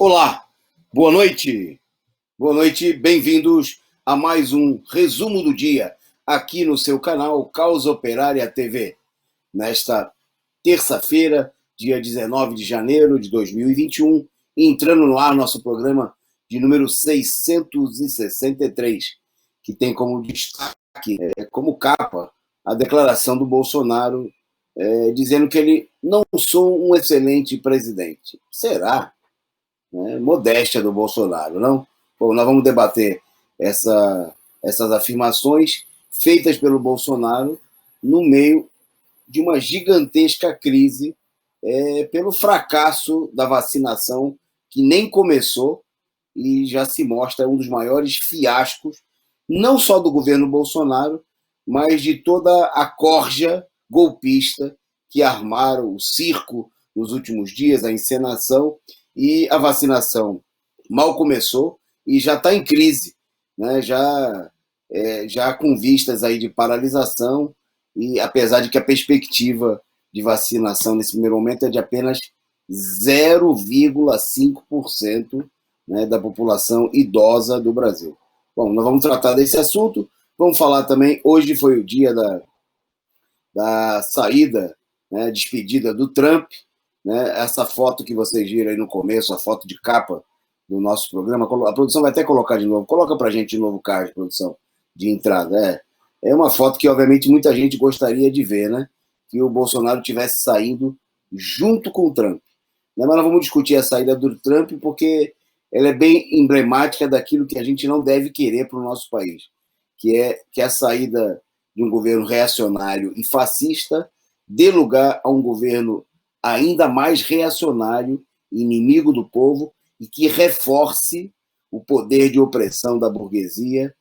Olá, boa noite. Boa noite, bem-vindos a mais um resumo do dia aqui no seu canal Causa Operária TV. Nesta terça-feira, dia 19 de janeiro de 2021, entrando no ar nosso programa de número 663, que tem como destaque, como capa, a declaração do Bolsonaro dizendo que ele não sou um excelente presidente. Será? Modéstia do Bolsonaro, não? Bom, nós vamos debater essas afirmações feitas pelo Bolsonaro no meio de uma gigantesca crise pelo fracasso da vacinação, que nem começou e já se mostra um dos maiores fiascos, não só do governo Bolsonaro, mas de toda a corja golpista que armaram o circo nos últimos dias, a encenação, e a vacinação mal começou e já está em crise, né? Já com vistas aí de paralisação, e apesar de que a perspectiva de vacinação nesse primeiro momento é de apenas 0,5%, né, da população idosa do Brasil. Bom, nós vamos tratar desse assunto, vamos falar também, hoje foi o dia da saída, né, despedida do Trump, né, essa foto que vocês viram aí no começo, a foto de capa do nosso programa, a produção vai até colocar de novo, coloca pra gente de novo o card, produção, de entrada, é uma foto que obviamente muita gente gostaria de ver, né, que o Bolsonaro tivesse saindo junto com o Trump, né, mas nós vamos discutir a saída do Trump porque ela é bem emblemática daquilo que a gente não deve querer para o nosso país, que é a saída de um governo reacionário e fascista dê lugar a um governo ainda mais reacionário, inimigo do povo, e que reforce o poder de opressão da burguesia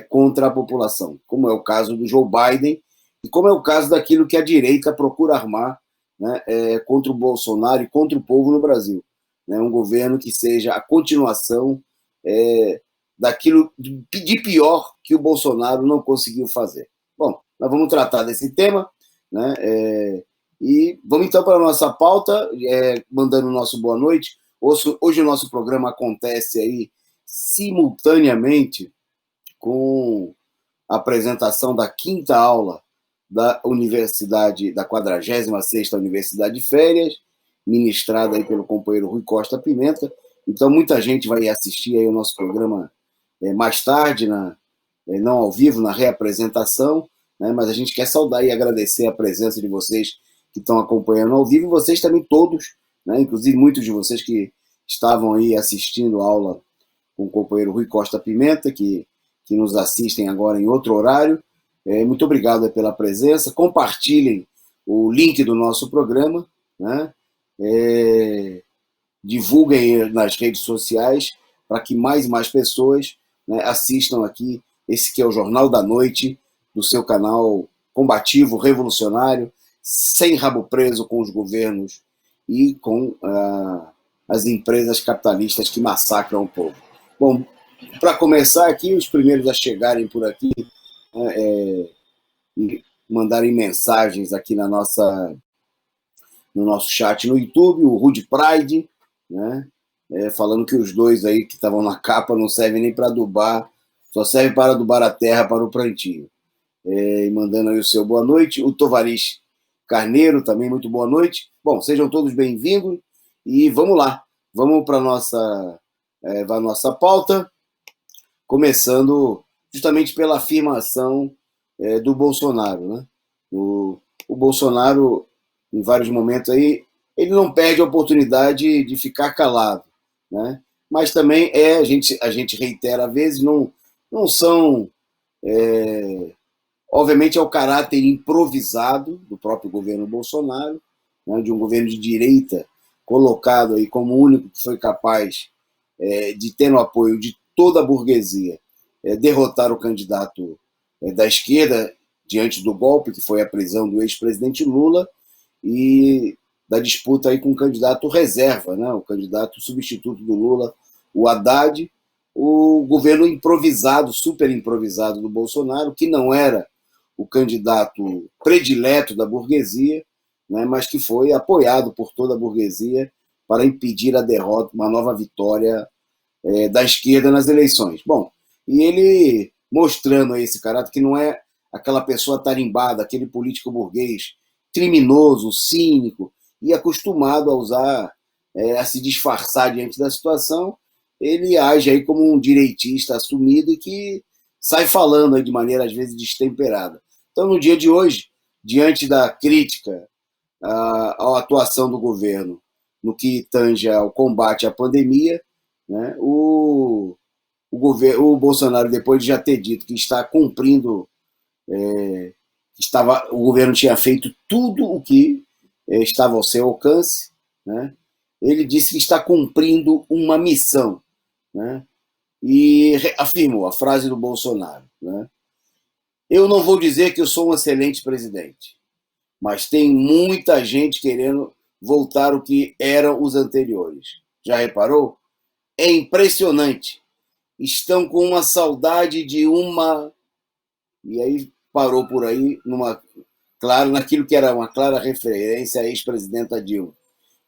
contra a população, como é o caso do Joe Biden, e como é o caso daquilo que a direita procura armar, né, contra o Bolsonaro e contra o povo no Brasil. Né, um governo que seja a continuação daquilo de pior que o Bolsonaro não conseguiu fazer. Bom, nós vamos tratar desse tema, né, e vamos então para a nossa pauta, mandando o nosso boa noite. Hoje o nosso programa acontece aí simultaneamente com a apresentação da quinta aula da Universidade, da 46ª Universidade de Férias, ministrada aí pelo companheiro Rui Costa Pimenta. Então muita gente vai assistir aí o nosso programa mais tarde, não ao vivo, na reapresentação, né, mas a gente quer saudar e agradecer a presença de vocês que estão acompanhando ao vivo, e vocês também todos, né, inclusive muitos de vocês que estavam aí assistindo a aula com o companheiro Rui Costa Pimenta, que nos assistem agora em outro horário. Muito obrigado pela presença. Compartilhem o link do nosso programa, né, divulguem nas redes sociais para que mais e mais pessoas, né, assistam aqui esse que é o Jornal da Noite, do seu canal combativo, revolucionário, sem rabo preso com os governos e com as empresas capitalistas que massacram o povo. Bom, para começar aqui, os primeiros a chegarem por aqui e mandarem mensagens aqui no nosso chat no YouTube, o Rude Pride, né, falando que os dois aí que estavam na capa não servem nem para adubar, só serve para adubar a terra para o plantio. E mandando aí o seu boa noite. O Tovariz Carneiro também, muito boa noite. Bom, sejam todos bem-vindos e vamos lá. Vamos para a nossa pauta, começando justamente pela afirmação do Bolsonaro, né? O Bolsonaro, em vários momentos aí, ele não perde a oportunidade de ficar calado, né? Mas também a gente reitera, às vezes, não são... obviamente é o caráter improvisado do próprio governo Bolsonaro, né, de um governo de direita colocado aí como o único que foi capaz de ter no apoio de toda a burguesia, derrotar o candidato da esquerda diante do golpe, que foi a prisão do ex-presidente Lula, e da disputa aí com o candidato reserva, né, o candidato substituto do Lula, o Haddad, o governo improvisado, super improvisado do Bolsonaro, que não era o candidato predileto da burguesia, né, mas que foi apoiado por toda a burguesia para impedir a derrota, uma nova vitória da esquerda nas eleições. Bom, e ele mostrando aí esse caráter que não é aquela pessoa tarimbada, aquele político burguês criminoso, cínico e acostumado a usar, a se disfarçar diante da situação. Ele age aí como um direitista assumido e que sai falando aí de maneira às vezes destemperada. Então, no dia de hoje, diante da crítica à atuação do governo no que tange ao combate à pandemia, né, o Bolsonaro, depois de já ter dito que está cumprindo, o governo tinha feito tudo o que estava ao seu alcance, né, ele disse que está cumprindo uma missão, né, e afirmou a frase do Bolsonaro, né, eu não vou dizer que eu sou um excelente presidente, mas tem muita gente querendo voltar ao que eram os anteriores. Já reparou? É impressionante. Estão com uma saudade de uma... E aí parou por aí, claro, naquilo que era uma clara referência à ex-presidenta Dilma.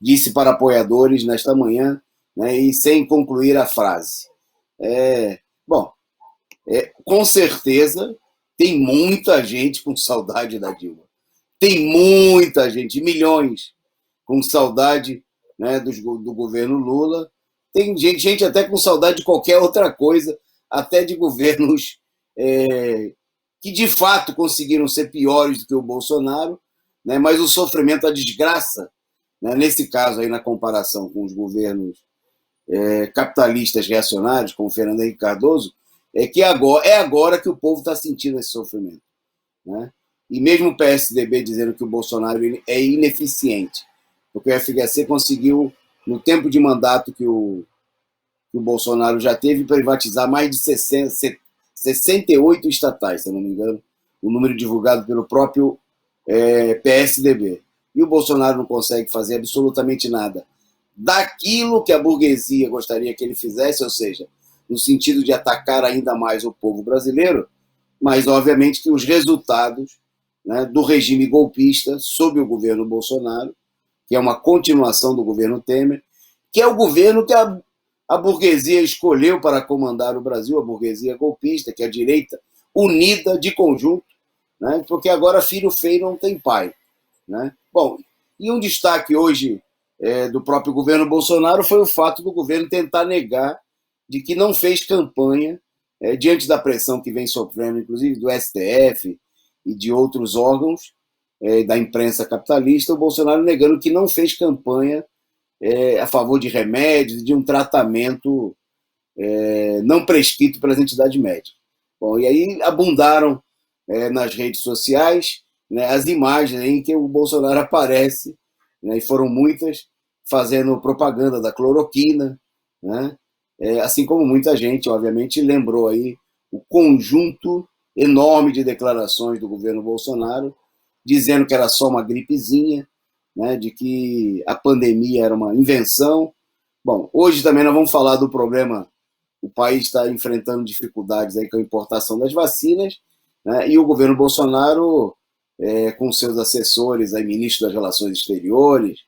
Disse para apoiadores nesta manhã, né, e sem concluir a frase. Bom, com certeza tem muita gente com saudade da Dilma. Tem muita gente, milhões, com saudade, né, do governo Lula. Tem gente até com saudade de qualquer outra coisa, até de governos que de fato conseguiram ser piores do que o Bolsonaro, né, mas o sofrimento, a desgraça, né, nesse caso aí na comparação com os governos capitalistas reacionários, como Fernando Henrique Cardoso, é que agora que o povo está sentindo esse sofrimento, né? E mesmo o PSDB dizendo que o Bolsonaro é ineficiente, porque o FHC conseguiu, no tempo de mandato que o Bolsonaro já teve, privatizar mais de 68 estatais, se eu não me engano, o número divulgado pelo próprio PSDB. E o Bolsonaro não consegue fazer absolutamente nada daquilo que a burguesia gostaria que ele fizesse, ou seja, no sentido de atacar ainda mais o povo brasileiro, mas obviamente que os resultados, né, do regime golpista sob o governo Bolsonaro, que é uma continuação do governo Temer, que é o governo que a burguesia escolheu para comandar o Brasil, a burguesia golpista, que é a direita unida de conjunto, né, porque agora filho feio não tem pai, né? Bom, e um destaque hoje do próprio governo Bolsonaro foi o fato do governo tentar negar de que não fez campanha diante da pressão que vem sofrendo, inclusive do STF e de outros órgãos da imprensa capitalista, o Bolsonaro negando que não fez campanha a favor de remédios, de um tratamento não prescrito pelas entidades médicas. Bom, e aí abundaram nas redes sociais, né, as imagens em que o Bolsonaro aparece, né, e foram muitas, fazendo propaganda da cloroquina, né, assim como muita gente, obviamente, lembrou aí o conjunto enorme de declarações do governo Bolsonaro, dizendo que era só uma gripezinha, né, de que a pandemia era uma invenção. Bom, hoje também nós vamos falar do problema, o país está enfrentando dificuldades aí com a importação das vacinas, né, e o governo Bolsonaro, com seus assessores, aí, ministro das Relações Exteriores,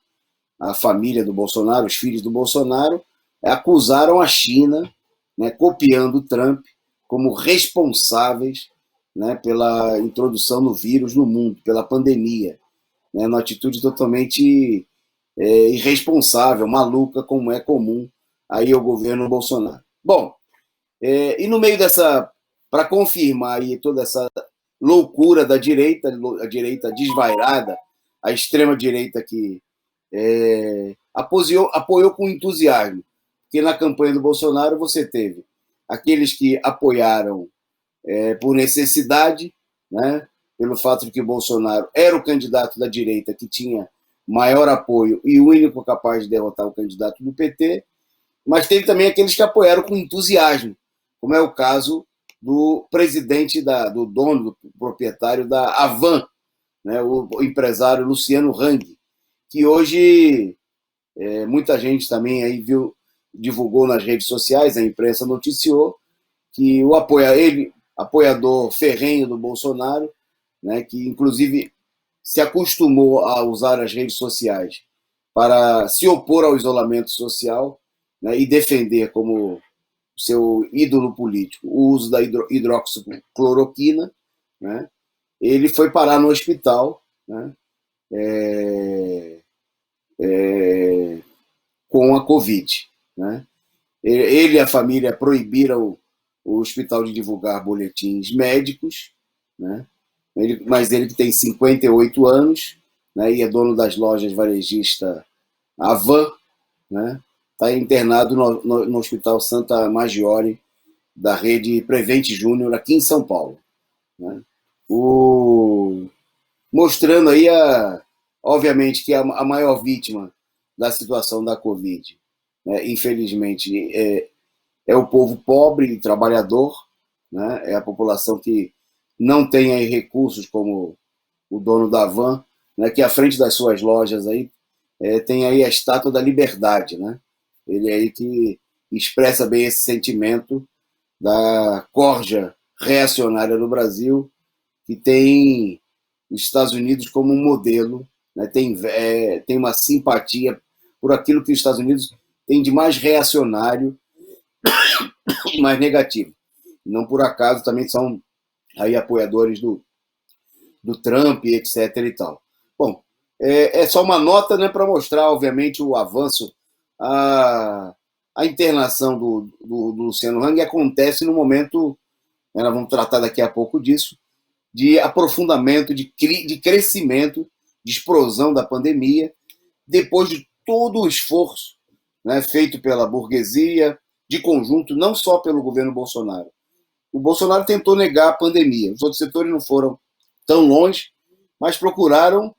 a família do Bolsonaro, os filhos do Bolsonaro, acusaram a China, né, copiando o Trump, como responsáveis, né, pela introdução do vírus no mundo, pela pandemia, né, numa atitude totalmente irresponsável, maluca, como é comum aí ao governo Bolsonaro. Bom, e no meio dessa, para confirmar aí toda essa loucura da direita, a direita desvairada, a extrema-direita que apoiou com entusiasmo, porque na campanha do Bolsonaro você teve aqueles que apoiaram por necessidade, né, pelo fato de que o Bolsonaro era o candidato da direita que tinha maior apoio e o único capaz de derrotar o candidato do PT, mas teve também aqueles que apoiaram com entusiasmo, como é o caso do presidente, do dono, do proprietário da Avan, né, o empresário Luciano Hang, que hoje muita gente também aí divulgou nas redes sociais, a imprensa noticiou, que o apoiador ferrenho do Bolsonaro, né, que inclusive se acostumou a usar as redes sociais para se opor ao isolamento social, né, e defender como seu ídolo político o uso da hidroxicloroquina, né, ele foi parar no hospital, né, com a Covid. Né. Ele e a família proibiram o hospital de divulgar boletins médicos, né, mas ele que tem 58 anos, né, e é dono das lojas varejistas Avan, né, está internado no Hospital Santa Maggiore da rede Prevent Júnior aqui em São Paulo. Né. Mostrando aí, obviamente, que a maior vítima da situação da Covid, né, infelizmente, é o povo pobre e trabalhador, né, é a população que não tem aí recursos, como o dono da Van, né, que à frente das suas lojas aí, tem aí a estátua da liberdade, né? Ele aí que expressa bem esse sentimento da corja reacionária no Brasil, que tem os Estados Unidos como um modelo, né? Tem uma simpatia por aquilo que os Estados Unidos tem de mais reacionário e mais negativo. Não por acaso também são aí apoiadores do Trump, etc. e tal. Bom, é só uma nota, né, para mostrar, obviamente, o avanço. A internação do Luciano Hang acontece no momento, né, nós vamos tratar daqui a pouco disso, de aprofundamento, de crescimento, de explosão da pandemia, depois de todo o esforço, né, feito pela burguesia, de conjunto, não só pelo governo Bolsonaro. O Bolsonaro tentou negar a pandemia, os outros setores não foram tão longe, mas procuraram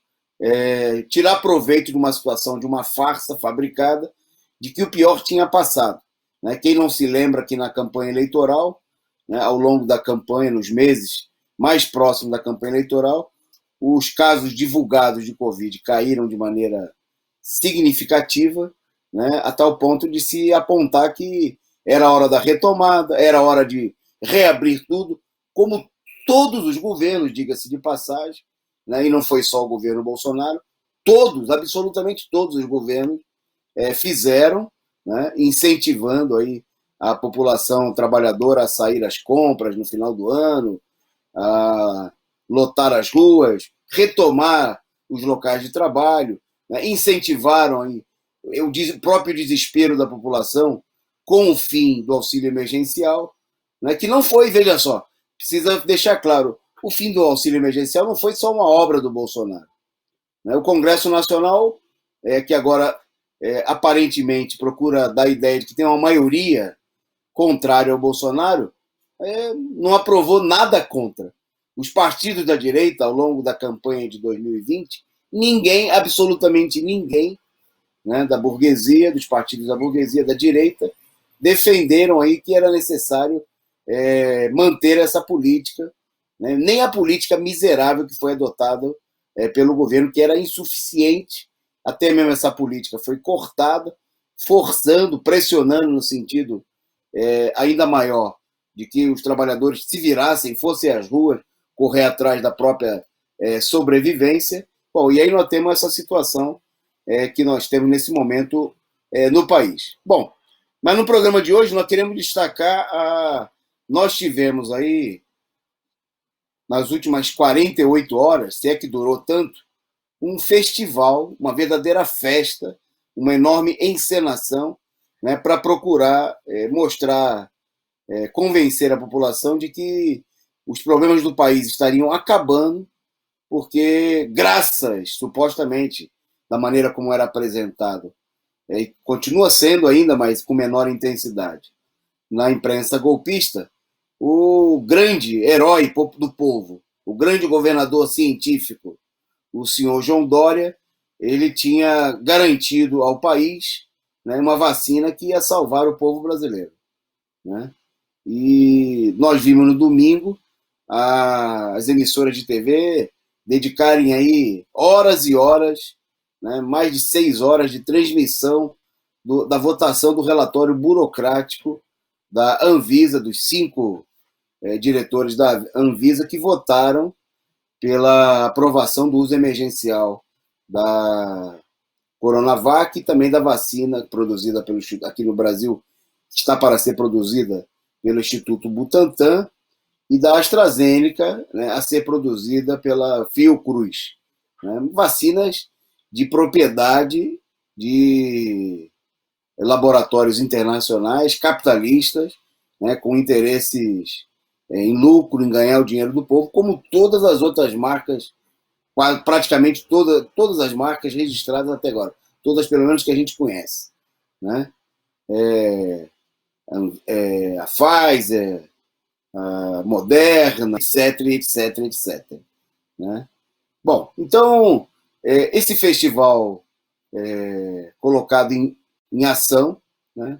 tirar proveito de uma situação, de uma farsa fabricada, de que o pior tinha passado. Né? Quem não se lembra que na campanha eleitoral, né, ao longo da campanha, nos meses mais próximos da campanha eleitoral, os casos divulgados de Covid caíram de maneira significativa, né, a tal ponto de se apontar que era hora da retomada, era hora de reabrir tudo, como todos os governos, diga-se de passagem, né, e não foi só o governo Bolsonaro, todos, absolutamente todos os governos fizeram, né, incentivando aí a população trabalhadora a sair às compras no final do ano, a lotar as ruas, retomar os locais de trabalho, né, incentivaram aí o próprio desespero da população com o fim do auxílio emergencial, né, que não foi, veja só, precisa deixar claro, o fim do auxílio emergencial não foi só uma obra do Bolsonaro. Né? O Congresso Nacional, que agora aparentemente procura dar a ideia de que tem uma maioria contrária ao Bolsonaro, não aprovou nada contra. Os partidos da direita, ao longo da campanha de 2020, ninguém, absolutamente ninguém, né, da burguesia, dos partidos da burguesia, da direita, defenderam aí que era necessário manter essa política, né, nem a política miserável que foi adotada pelo governo, que era insuficiente, até mesmo essa política foi cortada, forçando, pressionando no sentido ainda maior de que os trabalhadores se virassem, fossem às ruas, correr atrás da própria sobrevivência. Bom, e aí nós temos essa situação que nós temos nesse momento no país. Bom, mas no programa de hoje nós queremos destacar, nós tivemos aí, nas últimas 48 horas, se é que durou tanto, um festival, uma verdadeira festa, uma enorme encenação, né, para procurar mostrar, convencer a população de que os problemas do país estariam acabando, porque graças, supostamente, da maneira como era apresentado, continua sendo ainda, mas com menor intensidade, na imprensa golpista, o grande herói do povo, o grande governador científico, o senhor João Dória, ele tinha garantido ao país, né, uma vacina que ia salvar o povo brasileiro. Né? E nós vimos no domingo as emissoras de TV dedicarem aí horas e horas, né, mais de 6 horas de transmissão da votação do relatório burocrático da Anvisa, dos 5 diretores da Anvisa que votaram pela aprovação do uso emergencial Coronavac e também da vacina produzida pelo aqui no Brasil, está para ser produzida pelo Instituto Butantan, e da AstraZeneca, né, a ser produzida pela Fiocruz. Né, vacinas de propriedade de laboratórios internacionais, capitalistas, né, com interesses em lucro, em ganhar o dinheiro do povo, como todas as outras marcas, praticamente todas as marcas registradas até agora, todas pelo menos que a gente conhece. Né? A Pfizer, a Moderna, etc, etc, etc. Né? Bom, então, esse festival colocado em ação, né?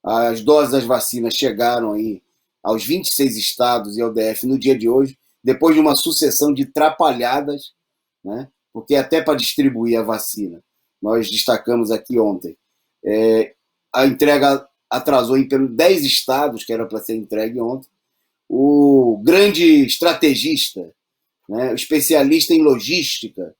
As doses das vacinas chegaram aí aos 26 estados e ao DF no dia de hoje, depois de uma sucessão de trapalhadas, né? Porque até para distribuir a vacina, nós destacamos aqui ontem, a entrega atrasou em pelo 10 estados, que era para ser entregue ontem. O grande estrategista, né, o especialista em logística,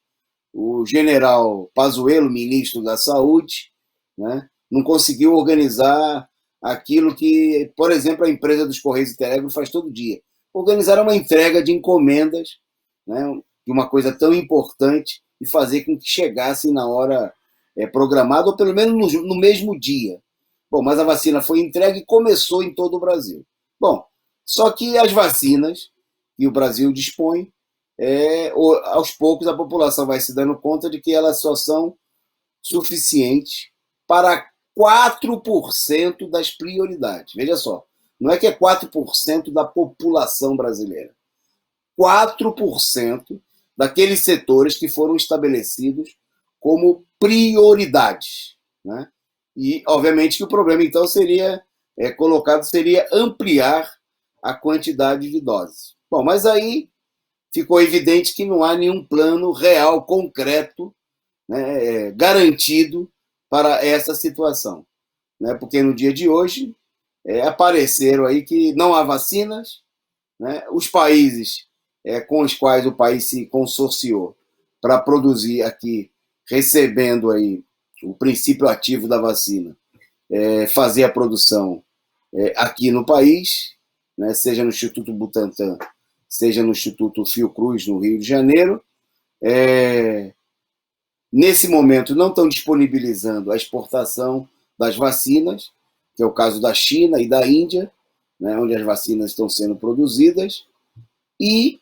o general Pazuello, ministro da Saúde, né, não conseguiu organizar aquilo que, por exemplo, a empresa dos Correios e Telégrafos faz todo dia. Organizar uma entrega de encomendas, né, de uma coisa tão importante e fazer com que chegasse na hora programada, ou pelo menos no mesmo dia. Bom, mas a vacina foi entregue e começou em todo o Brasil. Bom, só que as vacinas que o Brasil dispõe, aos poucos a população vai se dando conta de que elas só são suficientes para 4% das prioridades. Veja só, não é que é 4% da população brasileira. 4% daqueles setores que foram estabelecidos como prioridades. Né? E, obviamente, que o problema, então, seria ampliar a quantidade de doses. Bom, mas aí ficou evidente que não há nenhum plano real, concreto, né, garantido para essa situação. Né? Porque no dia de hoje apareceram aí que não há vacinas, né? Os países com os quais o país se consorciou para produzir aqui, recebendo aí o princípio ativo da vacina, fazer a produção aqui no país, né? Seja no Instituto Butantan, seja no Instituto Fiocruz, no Rio de Janeiro. Nesse momento, não estão disponibilizando a exportação das vacinas, que é o caso da China e da Índia, né, onde as vacinas estão sendo produzidas, e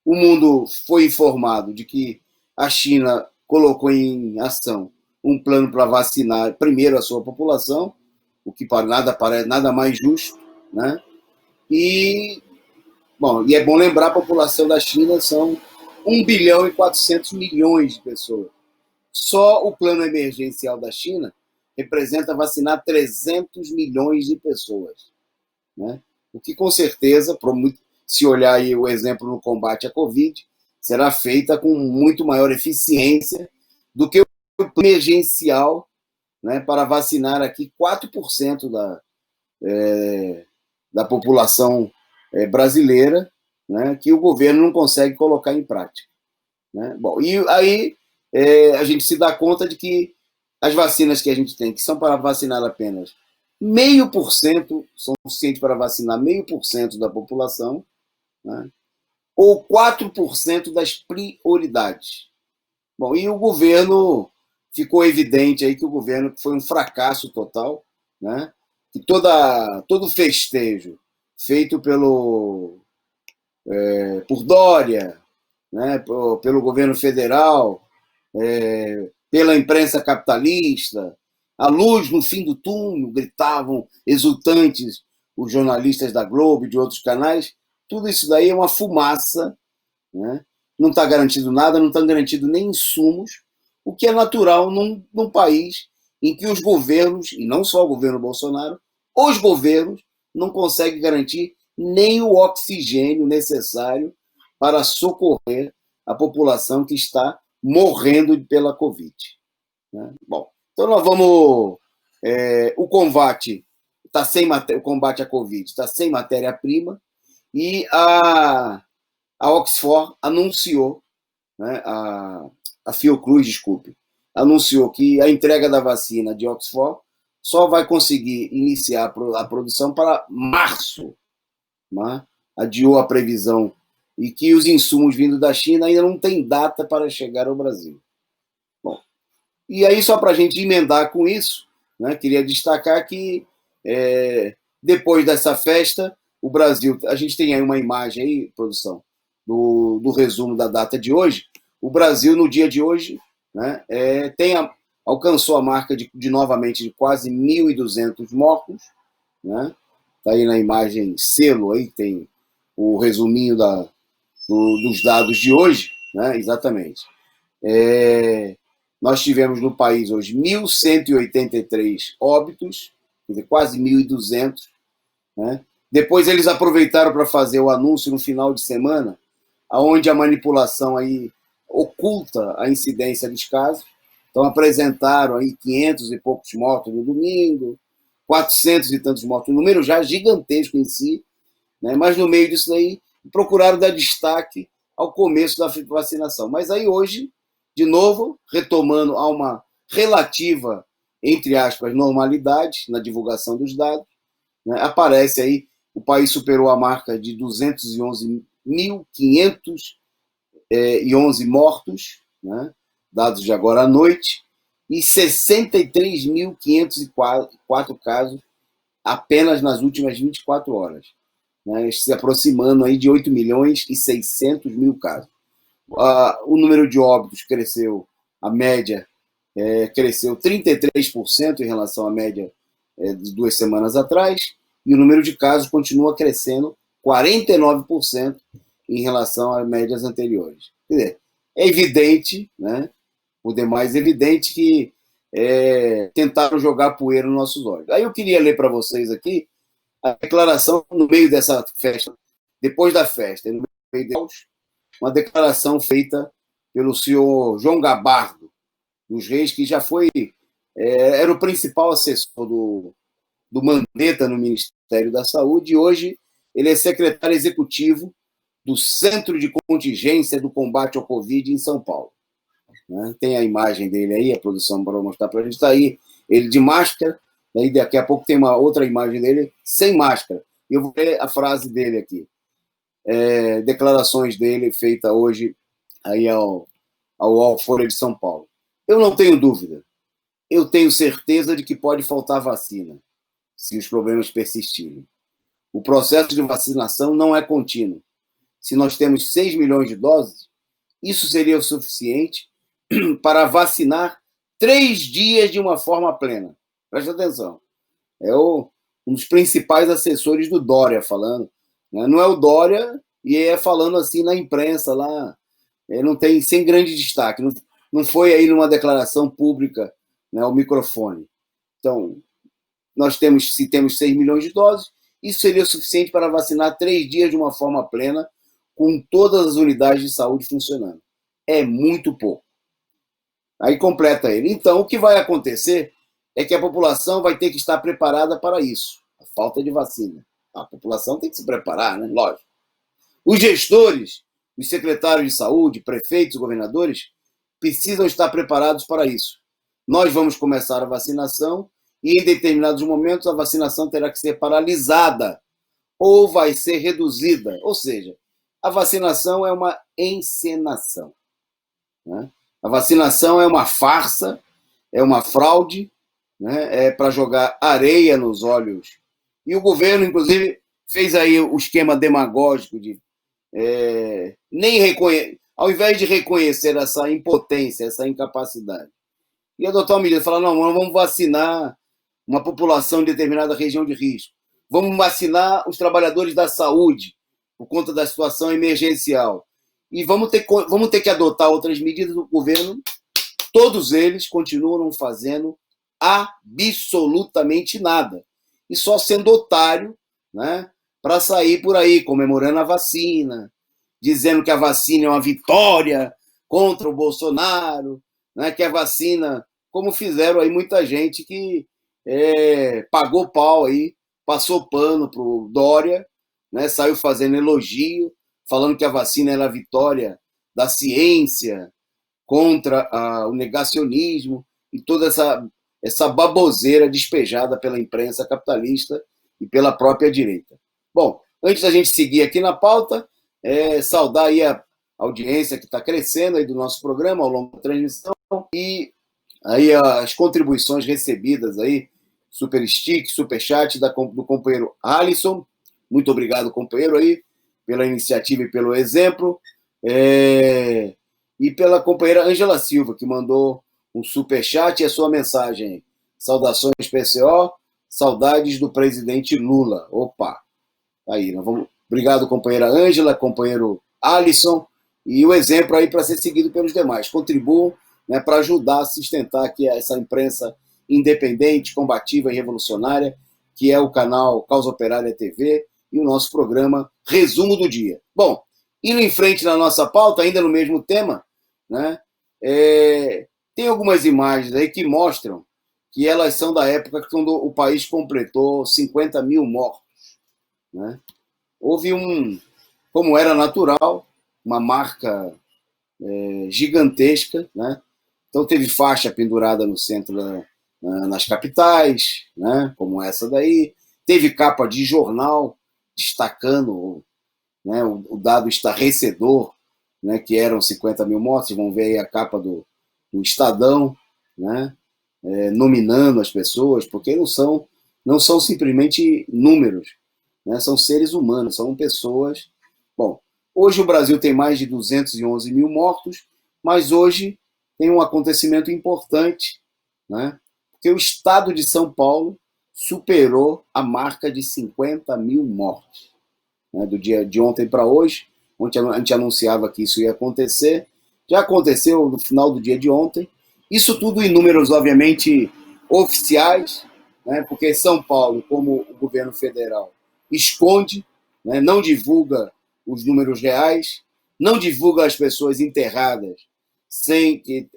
o mundo foi informado de que a China colocou em ação um plano para vacinar primeiro a sua população, o que parece nada mais justo, né? E é bom lembrar, a população da China são 1 bilhão e 400 milhões de pessoas. Só o plano emergencial da China representa vacinar 300 milhões de pessoas. Né? O que, com certeza, se olhar aí o exemplo no combate à Covid, será feita com muito maior eficiência do que o emergencial, né, para vacinar aqui 4% da população brasileira, né, que o governo não consegue colocar em prática. Né? Bom, e aí a gente se dá conta de que as vacinas que a gente tem, que são para vacinar apenas 0,5%, são suficientes para vacinar 0,5% da população, né? Ou 4% das prioridades. Bom, e o governo, ficou evidente aí que o governo foi um fracasso total, né? Que todo festejo feito por Dória, né, pelo governo federal, pela imprensa capitalista, a luz no fim do túnel, gritavam exultantes os jornalistas da Globo e de outros canais. Tudo isso daí é uma fumaça, né? Não está garantido nada, não está garantido nem insumos, o que é natural num país em que os governos, e não só o governo Bolsonaro, os governos não conseguem garantir nem o oxigênio necessário para socorrer a população que está morrendo pela Covid. Né? Bom, então nós vamos. O combate à Covid está sem matéria-prima, e a Oxford anunciou, né, a Fiocruz, desculpe, anunciou que a entrega da vacina de Oxford só vai conseguir iniciar a produção para março, né? Adiou a previsão e que os insumos vindo da China ainda não tem data para chegar ao Brasil. Bom, e aí só para a gente emendar com isso, né, queria destacar que depois dessa festa, o Brasil, a gente tem aí uma imagem aí, produção, do resumo da data de hoje. O Brasil, no dia de hoje, né, alcançou a marca novamente de quase 1.200 mortos, né? Está aí na imagem selo, aí tem o resuminho dos dados de hoje, né? Exatamente. Nós tivemos no país hoje 1.183 óbitos, quer dizer, quase 1.200, né? Depois eles aproveitaram para fazer o anúncio no final de semana, onde a manipulação aí oculta a incidência dos casos. Então apresentaram aí 500 e poucos mortos no domingo, 400 e tantos mortos, um número já gigantesco em si, né? Mas no meio disso aí procuraram dar destaque ao começo da vacinação. Mas aí hoje, de novo, retomando a uma relativa, entre aspas, normalidade na divulgação dos dados, né? Aparece aí, o país superou a marca de 211.511 mortos, né? Dados de agora à noite, e 63.504 casos apenas nas últimas 24 horas, né? Se aproximando aí de 8.600.000 casos. O número de óbitos cresceu, a média cresceu 33% em relação à média de 2 semanas atrás, e o número de casos continua crescendo 49% em relação às médias anteriores. Quer dizer, é evidente, né? Por demais evidente que tentaram jogar poeira nos nossos olhos. Aí eu queria ler para vocês aqui a declaração no meio dessa festa, depois da festa, no meio deles, uma declaração feita pelo senhor João Gabardo dos Reis, que já foi, era o principal assessor do Mandetta no Ministério da Saúde, e hoje ele é secretário executivo do Centro de Contingência do Combate ao Covid em São Paulo. Né? Tem a imagem dele aí, a produção para mostrar para a gente. Está aí ele de máscara, daí daqui a pouco tem uma outra imagem dele sem máscara. Eu vou ler a frase dele aqui. Declarações dele feita hoje aí ao Folha de São Paulo. Eu não tenho dúvida. Eu tenho certeza de que pode faltar vacina, se os problemas persistirem. O processo de vacinação não é contínuo. Se nós temos 6 milhões de doses, isso seria o suficiente para vacinar 3 dias de uma forma plena. Presta atenção. É um dos principais assessores do Dória falando. Né? Não é o Dória e falando assim na imprensa lá. Não tem, sem grande destaque. Não foi aí numa declaração pública, né, ao microfone. Então, se temos 6 milhões de doses, isso seria o suficiente para vacinar 3 dias de uma forma plena, com todas as unidades de saúde funcionando. É muito pouco. Aí completa ele. Então, o que vai acontecer é que a população vai ter que estar preparada para isso. A falta de vacina. A população tem que se preparar, né? Lógico. Os gestores, os secretários de saúde, prefeitos, governadores, precisam estar preparados para isso. Nós vamos começar a vacinação e, em determinados momentos, a vacinação terá que ser paralisada ou vai ser reduzida. Ou seja, a vacinação é uma encenação. Né? A vacinação é uma farsa, é uma fraude, né? É para jogar areia nos olhos. E o governo, inclusive, fez aí o esquema demagógico de ao invés de reconhecer essa impotência, essa incapacidade, e adotar uma medida, falar, não, vamos vacinar uma população em determinada região de risco, vamos vacinar os trabalhadores da saúde por conta da situação emergencial, e vamos ter que adotar outras medidas do governo. Todos eles continuam não fazendo absolutamente nada, e só sendo otário, né, para sair por aí comemorando a vacina, dizendo que a vacina é uma vitória contra o Bolsonaro, né, que a vacina, como fizeram aí muita gente que pagou pau aí, passou pano para o Dória, né, saiu fazendo elogio, falando que a vacina era a vitória da ciência contra o negacionismo e toda essa baboseira despejada pela imprensa capitalista e pela própria direita. Bom, antes da gente seguir aqui na pauta, saudar aí a audiência que está crescendo aí do nosso programa ao longo da transmissão e aí as contribuições recebidas aí, super stick, super chat do companheiro Alisson. Muito obrigado, companheiro, aí, pela iniciativa e pelo exemplo. E pela companheira Ângela Silva, que mandou um superchat e a sua mensagem. Saudações PCO, saudades do presidente Lula. Opa! Aí, nós vamos. Obrigado, companheira Ângela, companheiro Alisson, e o exemplo aí para ser seguido pelos demais. Contribuam, né, para ajudar a sustentar aqui essa imprensa independente, combativa e revolucionária, que é o canal Causa Operária TV e o nosso programa Resumo do Dia. Bom, indo em frente na nossa pauta, ainda no mesmo tema, né, tem algumas imagens aí que mostram que elas são da época quando o país completou 50 mil mortos. Né? Houve como era natural, uma marca gigantesca, né? Então teve faixa pendurada no centro, nas capitais, né? Como essa daí, teve capa de jornal destacando, né, o dado estarrecedor, né, que eram 50 mil mortos. Vão ver aí a capa do Estadão, né, nominando as pessoas, porque não são simplesmente números, né, são seres humanos, são pessoas. Bom, hoje o Brasil tem mais de 211 mil mortos, mas hoje tem um acontecimento importante, né, porque o estado de São Paulo superou a marca de 50 mil mortos. Né, do dia de ontem para hoje, ontem a gente anunciava que isso ia acontecer, já aconteceu no final do dia de ontem. Isso tudo em números, obviamente, oficiais, né, porque São Paulo, como o governo federal, esconde, né, não divulga os números reais, não divulga as pessoas enterradas sem que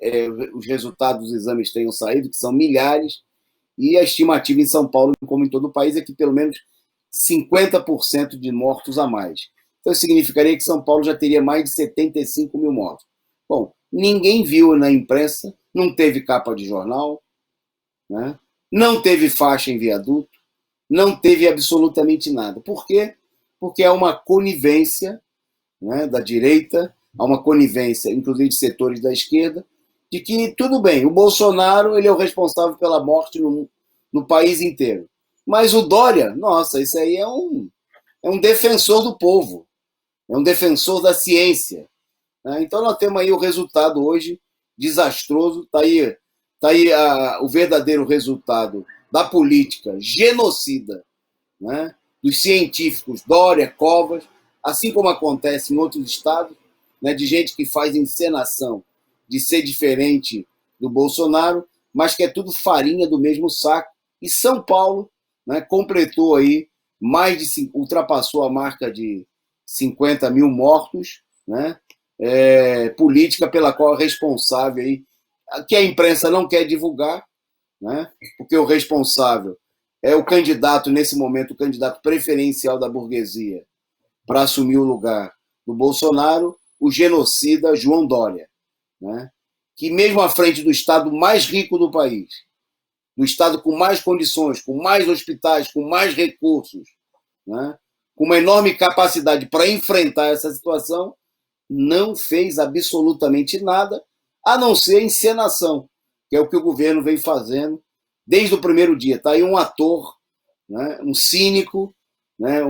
os resultados dos exames tenham saído, que são milhares, e a estimativa em São Paulo, como em todo o país, é que pelo menos 50% de mortos a mais. Então, isso significaria que São Paulo já teria mais de 75 mil mortos. Bom, ninguém viu na imprensa, não teve capa de jornal, né? Não teve faixa em viaduto, não teve absolutamente nada. Por quê? Porque há uma conivência, né, da direita, há uma conivência, inclusive de setores da esquerda, de que tudo bem, o Bolsonaro ele é o responsável pela morte no país inteiro. Mas o Dória, nossa, isso aí é um defensor do povo, é um defensor da ciência. Né? Então nós temos aí o resultado hoje desastroso, está aí o verdadeiro resultado da política genocida, né, dos científicos Dória, Covas, assim como acontece em outros estados, né, de gente que faz encenação de ser diferente do Bolsonaro, mas que é tudo farinha do mesmo saco. E São Paulo, né, completou aí ultrapassou a marca de 50 mil mortos, né, política pela qual é responsável aí, que a imprensa não quer divulgar, né, porque o responsável é o candidato, nesse momento, o candidato preferencial da burguesia para assumir o lugar do Bolsonaro, o genocida João Dória, né, que mesmo à frente do estado mais rico do país, do estado com mais condições, com mais hospitais, com mais recursos, né, com uma enorme capacidade para enfrentar essa situação, não fez absolutamente nada, a não ser encenação, que é o que o governo vem fazendo desde o primeiro dia. Está aí um ator, né, um cínico, né,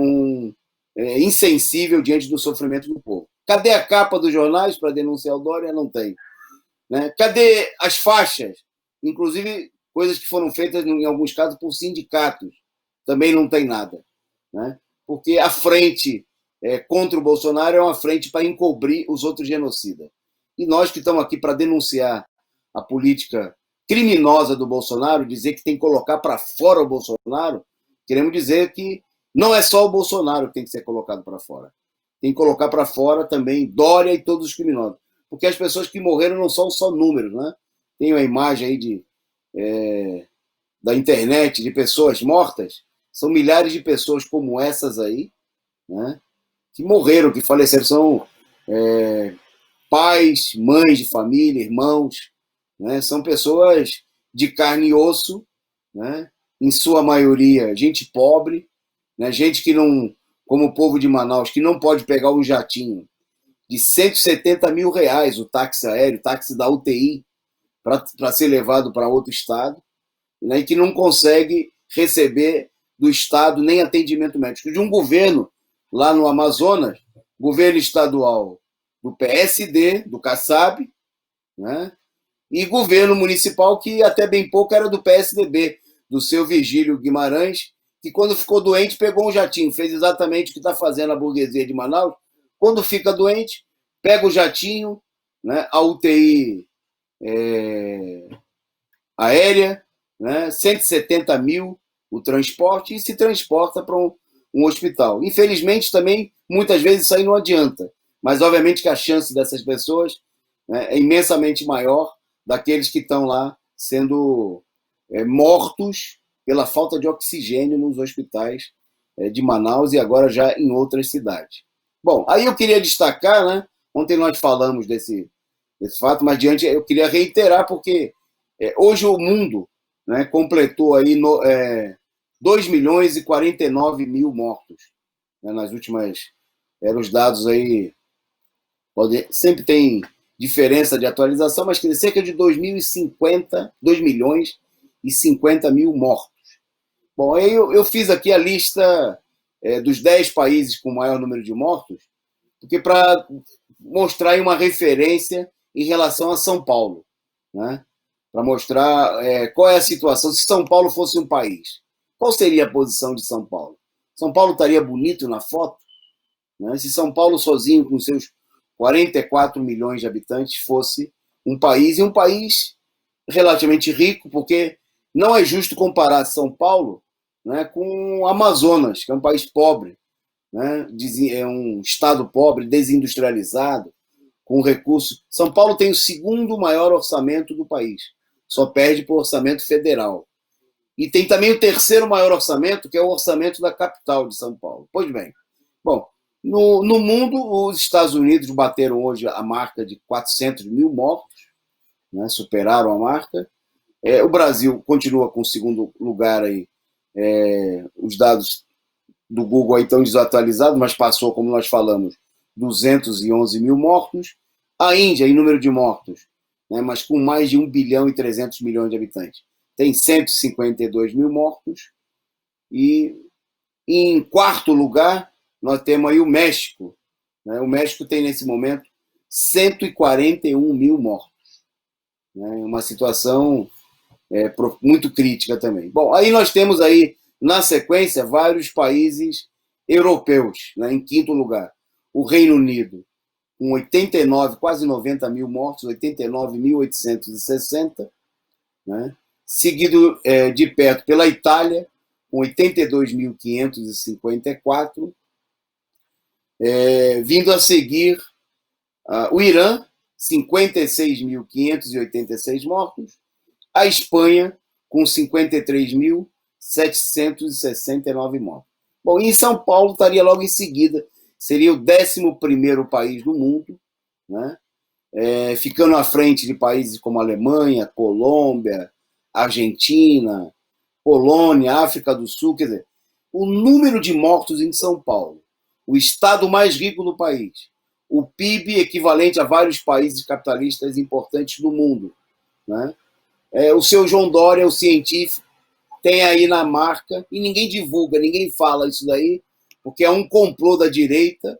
insensível diante do sofrimento do povo. Cadê a capa dos jornais para denunciar o Dória? Não tem. Né? Cadê as faixas? Inclusive, coisas que foram feitas, em alguns casos, por sindicatos. Também não tem nada. Né? Porque a frente contra o Bolsonaro é uma frente para encobrir os outros genocidas. E nós que estamos aqui para denunciar a política criminosa do Bolsonaro, dizer que tem que colocar para fora o Bolsonaro, queremos dizer que não é só o Bolsonaro que tem que ser colocado para fora. Tem que colocar para fora também Dória e todos os criminosos. Porque as pessoas que morreram não são só números, né? Tem uma imagem aí da internet de pessoas mortas, são milhares de pessoas como essas aí, né, que morreram, que faleceram, são pais, mães de família, irmãos, né? São pessoas de carne e osso, né? Em sua maioria, gente pobre, né? Gente que não, como o povo de Manaus, que não pode pegar um jatinho de R$ 170 mil, o táxi aéreo, o táxi da UTI, para ser levado para outro estado, né? E que não consegue receber do Estado nem atendimento médico. De um governo lá no Amazonas, governo estadual do PSD, do Kassab, né? E governo municipal que até bem pouco era do PSDB, do seu Virgílio Guimarães, que quando ficou doente pegou um jatinho, fez exatamente o que está fazendo a burguesia de Manaus. Quando fica doente, pega o jatinho, né? A UTI aérea, né? 170 mil o transporte, e se transporta para um hospital. Infelizmente, também, muitas vezes isso aí não adianta, mas obviamente que a chance dessas pessoas, né, é imensamente maior daqueles que estão lá sendo mortos pela falta de oxigênio nos hospitais de Manaus e agora já em outras cidades. Bom, aí eu queria destacar, né, ontem nós falamos desse fato, mas diante eu queria reiterar, porque hoje o mundo, né, completou aí 2 milhões e 49 mil mortos, né, nas últimas, eram os dados aí, sempre tem diferença de atualização, mas que cerca de 2 milhões e 50 mil mortos. Bom, aí eu fiz aqui a lista dos 10 países com maior número de mortos, porque para mostrar aí uma referência em relação a São Paulo, né? Para mostrar qual é a situação. Se São Paulo fosse um país, qual seria a posição de São Paulo? São Paulo estaria bonito na foto? Né? Se São Paulo sozinho, com seus 44 milhões de habitantes, fosse um país, e um país relativamente rico, porque não é justo comparar São Paulo, né, com o Amazonas, que é um país pobre, né, é um estado pobre, desindustrializado, com recursos. São Paulo tem o segundo maior orçamento do país, só perde para o orçamento federal. E tem também o terceiro maior orçamento, que é o orçamento da capital de São Paulo. Pois bem, bom, no mundo, os Estados Unidos bateram hoje a marca de 400 mil mortos, né, superaram a marca. O Brasil continua com o segundo lugar aí. Os dados do Google aí estão desatualizados, mas passou, como nós falamos, 211 mil mortos. A Índia, em número de mortos, né, mas com mais de 1 bilhão e 300 milhões de habitantes, tem 152 mil mortos. E em quarto lugar, nós temos aí o México. Né? O México tem, nesse momento, 141 mil mortos. Né? Uma situação muito crítica também. Bom, aí nós temos aí, na sequência, vários países europeus, né? Em quinto lugar, o Reino Unido, com 89, quase 90 mil mortos, 89.860, né? Seguido de perto pela Itália, com 82.554, vindo a seguir o Irã, 56.586 mortos, a Espanha, com 53.769 mortos. Bom, e São Paulo estaria logo em seguida, seria o 11º país do mundo, né? Ficando à frente de países como Alemanha, Colômbia, Argentina, Polônia, África do Sul. Quer dizer, o número de mortos em São Paulo, o estado mais rico do país, o PIB equivalente a vários países capitalistas importantes do mundo, né? O seu João Dória, o científico, tem aí na marca, e ninguém divulga, ninguém fala isso daí, porque é um complô da direita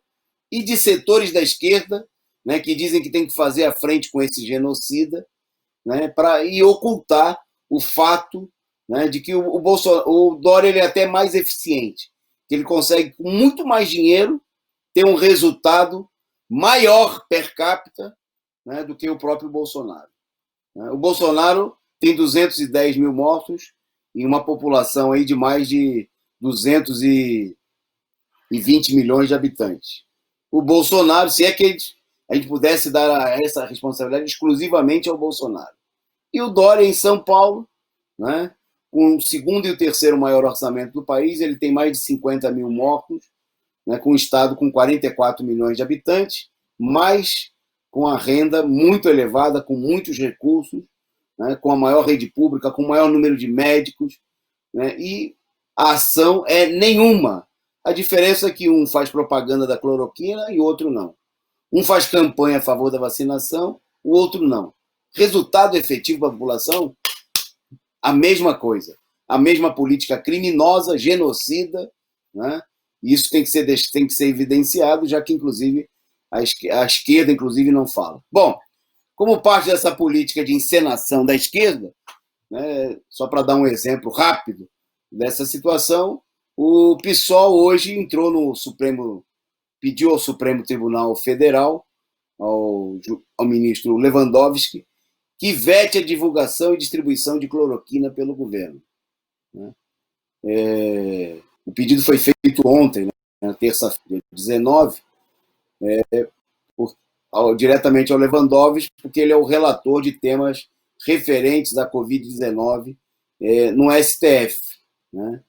e de setores da esquerda, né, que dizem que tem que fazer a frente com esse genocida, né, e ocultar o fato, né, de que o Dória ele é até mais eficiente, que ele consegue, com muito mais dinheiro, ter um resultado maior per capita, né, do que o próprio Bolsonaro. O Bolsonaro tem 210 mil mortos em uma população aí de mais de 220 milhões de habitantes. O Bolsonaro, se é que a gente pudesse dar essa responsabilidade exclusivamente ao Bolsonaro. E o Dória, em São Paulo, né, com o segundo e o terceiro maior orçamento do país, ele tem mais de 50 mil mortos, né, com um estado com 44 milhões de habitantes, mais com a renda muito elevada, com muitos recursos, né, com a maior rede pública, com o maior número de médicos, né, e a ação é nenhuma. A diferença é que um faz propaganda da cloroquina e o outro não. Um faz campanha a favor da vacinação, o outro não. Resultado efetivo para a população, a mesma coisa. A mesma política criminosa, genocida, né? Isso tem que ser evidenciado, já que, inclusive, a esquerda, inclusive, não fala. Bom, como parte dessa política de encenação da esquerda, né, só para dar um exemplo rápido dessa situação, o PSOL hoje entrou no Supremo, pediu ao Supremo Tribunal Federal, ao ministro Lewandowski, que vete a divulgação e distribuição de cloroquina pelo governo. Né? O pedido foi feito ontem, né, na terça-feira, 19, diretamente ao Lewandowski, porque ele é o relator de temas referentes à Covid-19 no STF. Né?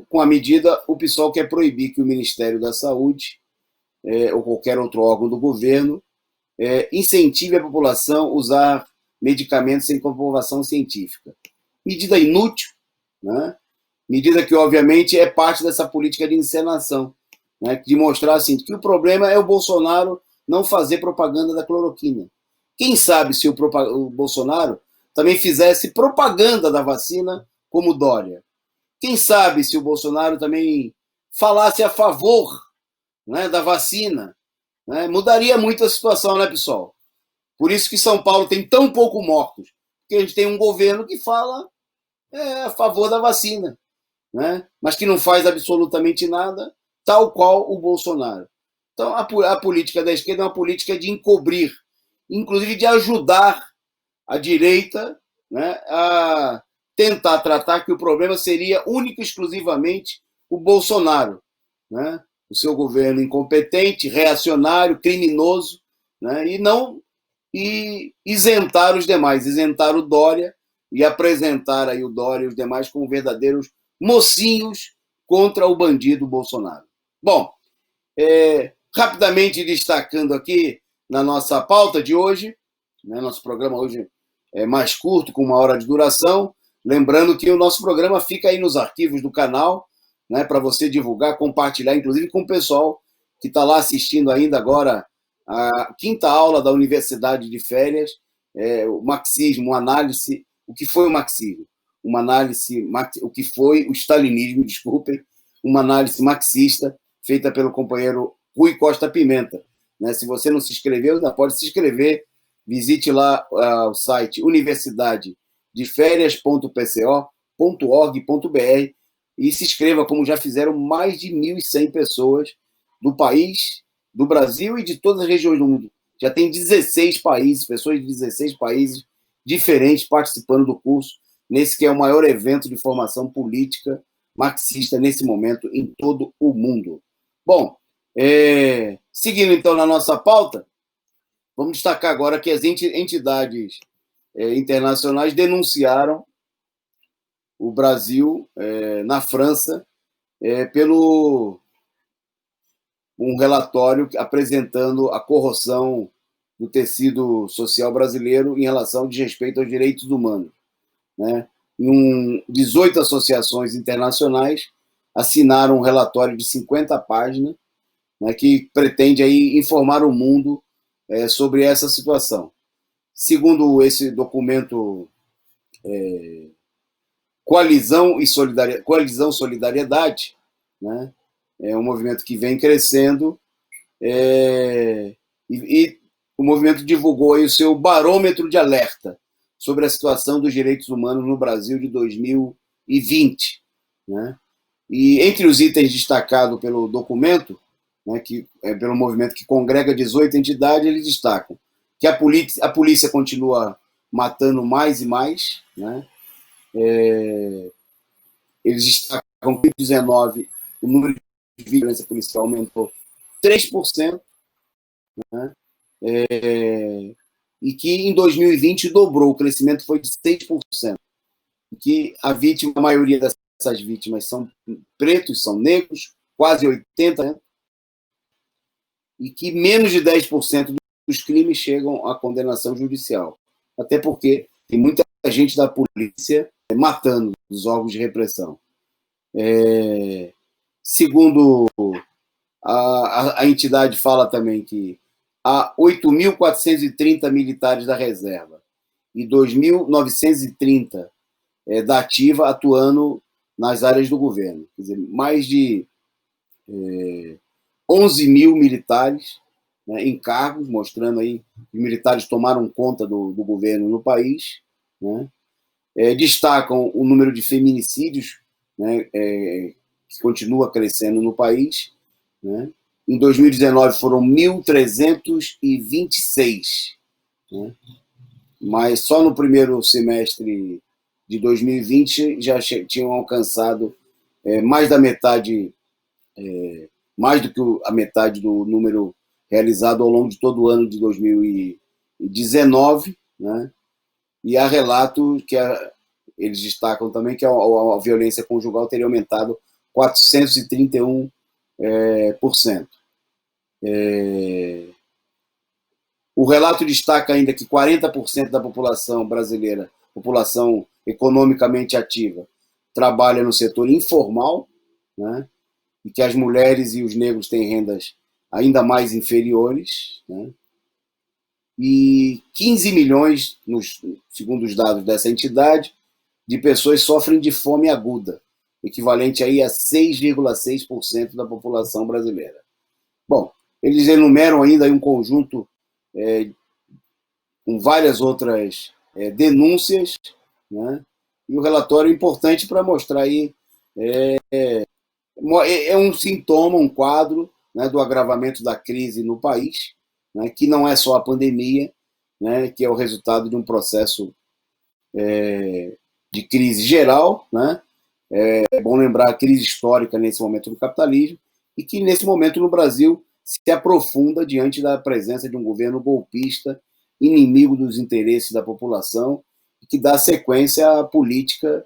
Com a medida, o PSOL quer proibir que o Ministério da Saúde ou qualquer outro órgão do governo incentive a população a usar medicamentos sem comprovação científica. Medida inútil, né? Medida que, obviamente, é parte dessa política de encenação, né? De mostrar assim, que o problema é o Bolsonaro não fazer propaganda da cloroquina. Quem sabe se o Bolsonaro também fizesse propaganda da vacina como Dória? Quem sabe se o Bolsonaro também falasse a favor, né, da vacina? Né? Mudaria muito a situação, né, pessoal? Por isso que São Paulo tem tão pouco mortos, porque a gente tem um governo que fala a favor da vacina, né? Mas que não faz absolutamente nada, tal qual o Bolsonaro. Então, a política da esquerda é uma política de encobrir, inclusive de ajudar a direita, né, a tentar tratar que o problema seria único e exclusivamente o Bolsonaro, né? O seu governo incompetente, reacionário, criminoso, né? E isentar os demais, isentar o Dória e apresentar aí o Dória e os demais como verdadeiros mocinhos contra o bandido Bolsonaro. Bom, rapidamente destacando aqui na nossa pauta de hoje, né, nosso programa hoje é mais curto, com 1 hora de duração, lembrando que o nosso programa fica aí nos arquivos do canal, né, para você divulgar, compartilhar, inclusive com o pessoal que está lá assistindo ainda agora a 5ª aula da Universidade de Férias, o marxismo, uma análise, o que foi o marxismo, uma análise, o que foi o stalinismo, desculpem, uma análise marxista feita pelo companheiro Rui Costa Pimenta. Né? Se você não se inscreveu, ainda pode se inscrever, visite lá o site universidadedeférias.pco.org.br e se inscreva, como já fizeram mais de 1.100 pessoas do país, do Brasil e de todas as regiões do mundo. Já tem 16 países, pessoas de 16 países diferentes participando do curso, nesse que é o maior evento de formação política marxista nesse momento em todo o mundo. Bom, seguindo então na nossa pauta, vamos destacar agora que as entidades internacionais denunciaram o Brasil na França pelo um relatório apresentando a corrosão do tecido social brasileiro em relação ao desrespeito aos direitos humanos. Né? 18 associações internacionais assinaram um relatório de 50 páginas, né, que pretende aí informar o mundo sobre essa situação. Segundo esse documento, Coalizão Solidariedade, né, é um movimento que vem crescendo e o movimento divulgou aí o seu barômetro de alerta sobre a situação dos direitos humanos no Brasil de 2020. Né? E entre os itens destacados pelo documento, né, que pelo movimento que congrega 18 entidades, eles destacam que a polícia continua matando mais e mais. Né? Eles destacam que em 2019 o número de violência policial aumentou 3%, né? E que em 2020 dobrou, o crescimento foi de 6%. E que a maioria dessas vítimas são pretos, são negros, quase 80%. e que menos de 10% dos crimes chegam à condenação judicial. Até porque tem muita gente da polícia matando os órgãos de repressão. Segundo a entidade, fala também que há 8.430 militares da reserva e 2.930 da ativa atuando nas áreas do governo. Quer dizer, mais de 11 mil militares, né, em cargos, mostrando aí que os militares tomaram conta do governo no país, né? Destacam o número de feminicídios, né, que continua crescendo no país, né? Em 2019 foram 1.326, né? Mas só no primeiro semestre de 2020 já tinham alcançado mais da metade, mais do que a metade do número realizado ao longo de todo o ano de 2019, né? E há relatos que eles destacam também que a violência conjugal teria aumentado 431%. O relato destaca ainda que 40% da população brasileira, população economicamente ativa, trabalha no setor informal, né? E que as mulheres e os negros têm rendas ainda mais inferiores, né? E 15 milhões, segundo os dados dessa entidade, de pessoas sofrem de fome aguda, equivalente aí a 6,6% da população brasileira. Bom, eles enumeram ainda aí um conjunto com várias outras denúncias, né? E o relatório é importante para mostrar aí, um sintoma, um quadro, né, do agravamento da crise no país, né, que não é só a pandemia, né, que é o resultado de um processo de crise geral, né? É bom lembrar a crise histórica nesse momento do capitalismo e que nesse momento no Brasil se aprofunda diante da presença de um governo golpista, inimigo dos interesses da população, que dá sequência à política,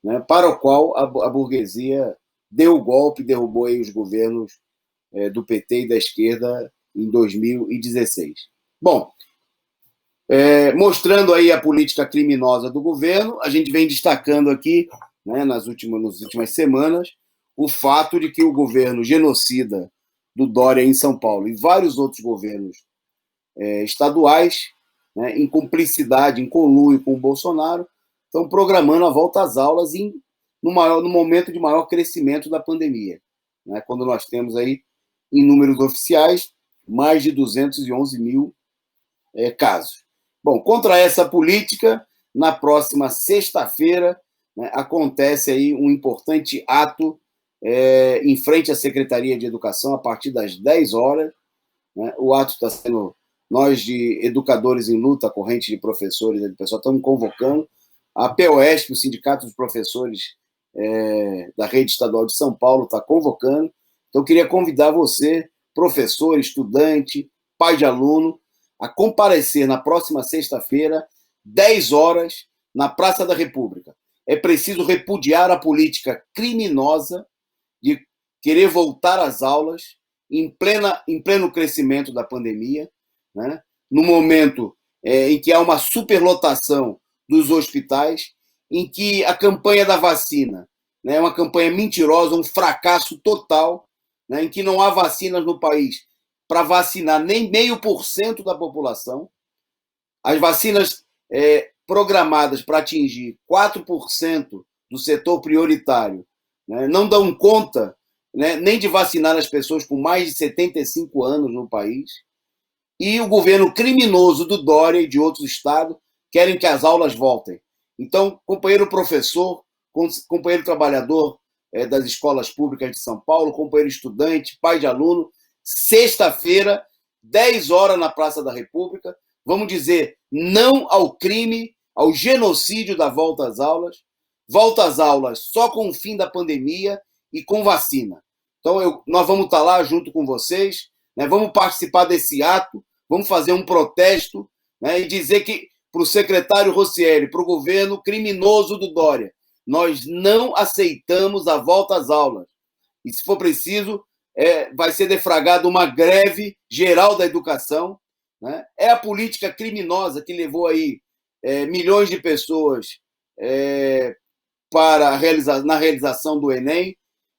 né, para o qual a burguesia deu o golpe, derrubou aí os governos do PT e da esquerda em 2016. Bom, mostrando aí a política criminosa do governo, a gente vem destacando aqui, né, nas últimas semanas, o fato de que o governo genocida do Dória em São Paulo e vários outros governos estaduais, né, em cumplicidade, em conluio com o Bolsonaro, estão programando a volta às aulas no momento de maior crescimento da pandemia, né, quando nós temos aí, em números oficiais, mais de 211 mil casos. Bom, contra essa política, na próxima sexta-feira, né, acontece aí um importante ato em frente à Secretaria de Educação, a partir das 10 horas. Né? O ato está sendo... Nós, de Educadores em Luta, a corrente de professores, do pessoal, estamos convocando a POESP, o Sindicato dos Professores da Rede Estadual de São Paulo, está convocando. Então, eu queria convidar você, professor, estudante, pai de aluno, a comparecer na próxima sexta-feira, 10 horas, na Praça da República. É preciso repudiar a política criminosa de querer voltar às aulas em pleno crescimento da pandemia, né? No momento em que há uma superlotação dos hospitais, em que a campanha da vacina, né, é uma campanha mentirosa, um fracasso total, né, em que não há vacinas no país para vacinar nem 0,5% da população. As vacinas programadas para atingir 4% do setor prioritário, né, não dão conta, né, nem de vacinar as pessoas com mais de 75 anos no país. E o governo criminoso do Dória e de outros estados querem que as aulas voltem. Então, companheiro professor, companheiro trabalhador das escolas públicas de São Paulo, companheiro estudante, pai de aluno, sexta-feira, 10 horas na Praça da República, vamos dizer não ao crime, ao genocídio da volta às aulas só com o fim da pandemia e com vacina. Então, nós vamos estar lá junto com vocês, né, vamos participar desse ato, vamos fazer um protesto, né, e dizer que para o secretário Rossielli, para o governo criminoso do Dória, nós não aceitamos a volta às aulas. E, se for preciso, vai ser deflagrada uma greve geral da educação, né? É a política criminosa que levou aí milhões de pessoas na realização do Enem,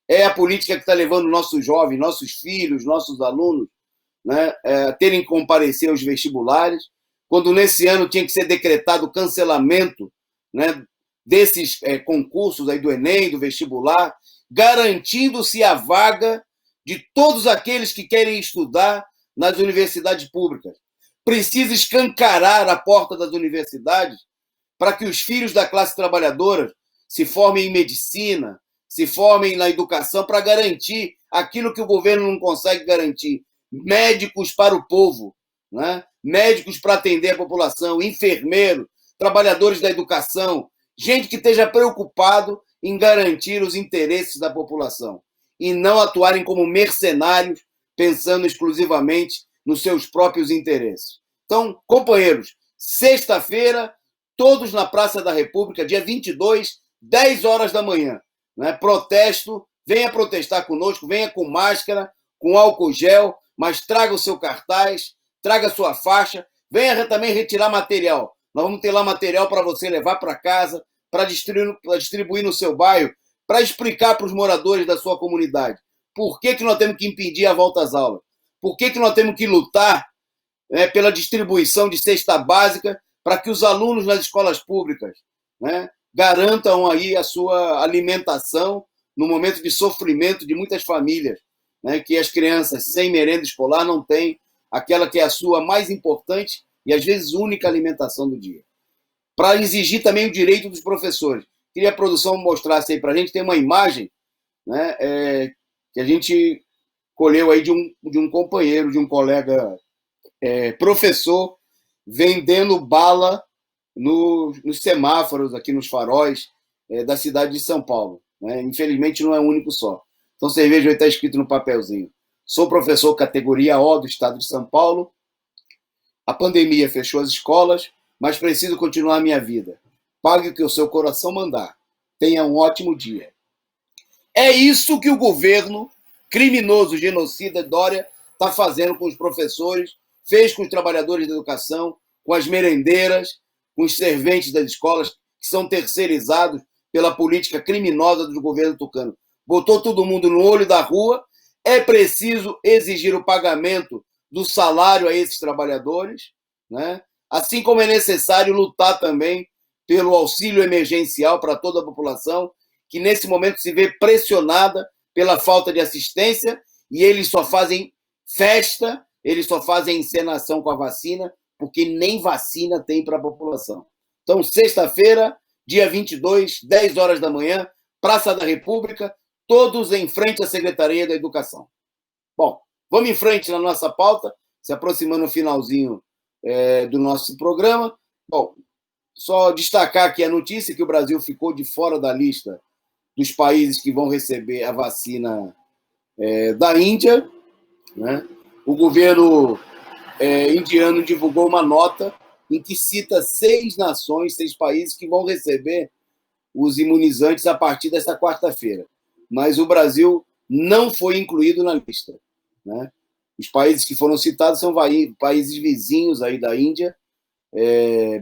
é a política que está levando nossos jovens, nossos filhos, nossos alunos, né, a terem que comparecer aos vestibulares, quando nesse ano tinha que ser decretado o cancelamento, né, desses concursos aí do Enem, do vestibular, garantindo-se a vaga de todos aqueles que querem estudar nas universidades públicas. Precisa escancarar a porta das universidades para que os filhos da classe trabalhadora se formem em medicina, se formem na educação, para garantir aquilo que o governo não consegue garantir. Médicos para o povo, né? Médicos para atender a população, enfermeiros, trabalhadores da educação, gente que esteja preocupado em garantir os interesses da população e não atuarem como mercenários, pensando exclusivamente nos seus próprios interesses. Então, companheiros, sexta-feira, todos na Praça da República, dia 22, 10 horas da manhã. Né? Protesto, venha protestar conosco, venha com máscara, com álcool gel, mas traga o seu cartaz, traga a sua faixa, venha também retirar material. Nós vamos ter lá material para você levar para casa, para distribuir no seu bairro, para explicar para os moradores da sua comunidade por que nós temos que impedir a volta às aulas, por que nós temos que lutar pela distribuição de cesta básica para que os alunos nas escolas públicas, né, garantam aí a sua alimentação no momento de sofrimento de muitas famílias, né, que as crianças sem merenda escolar não têm aquela que é a sua mais importante e às vezes única alimentação do dia. Para exigir também o direito dos professores. Queria a produção mostrasse aí para a gente, tem uma imagem, né, que a gente colheu aí de um companheiro, de um colega professor, vendendo bala nos semáforos, aqui nos faróis da cidade de São Paulo. Né? Infelizmente, não é o único só. Então, você veja, está escrito no papelzinho. Sou professor categoria O do estado de São Paulo. A pandemia fechou as escolas, mas preciso continuar a minha vida. Pague o que o seu coração mandar. Tenha um ótimo dia. É isso que o governo criminoso, genocida Dória está fazendo com os professores, fez com os trabalhadores da educação, com as merendeiras, com os serventes das escolas, que são terceirizados pela política criminosa do governo tucano. Botou todo mundo no olho da rua. É preciso exigir o pagamento do salário a esses trabalhadores, né? Assim como é necessário lutar também pelo auxílio emergencial para toda a população, que nesse momento se vê pressionada pela falta de assistência, e eles só fazem festa, eles só fazem encenação com a vacina, porque nem vacina tem para a população. Então, sexta-feira, dia 22, 10 horas da manhã, Praça da República, todos em frente à Secretaria da Educação. Bom, vamos em frente na nossa pauta, se aproximando no finalzinho do nosso programa. Bom, só destacar aqui a notícia que o Brasil ficou de fora da lista dos países que vão receber a vacina da Índia, né? O governo indiano divulgou uma nota em que cita 6 nações, 6 países que vão receber os imunizantes a partir desta quarta-feira. Mas o Brasil não foi incluído na lista. Né? Os países que foram citados são países vizinhos aí da Índia,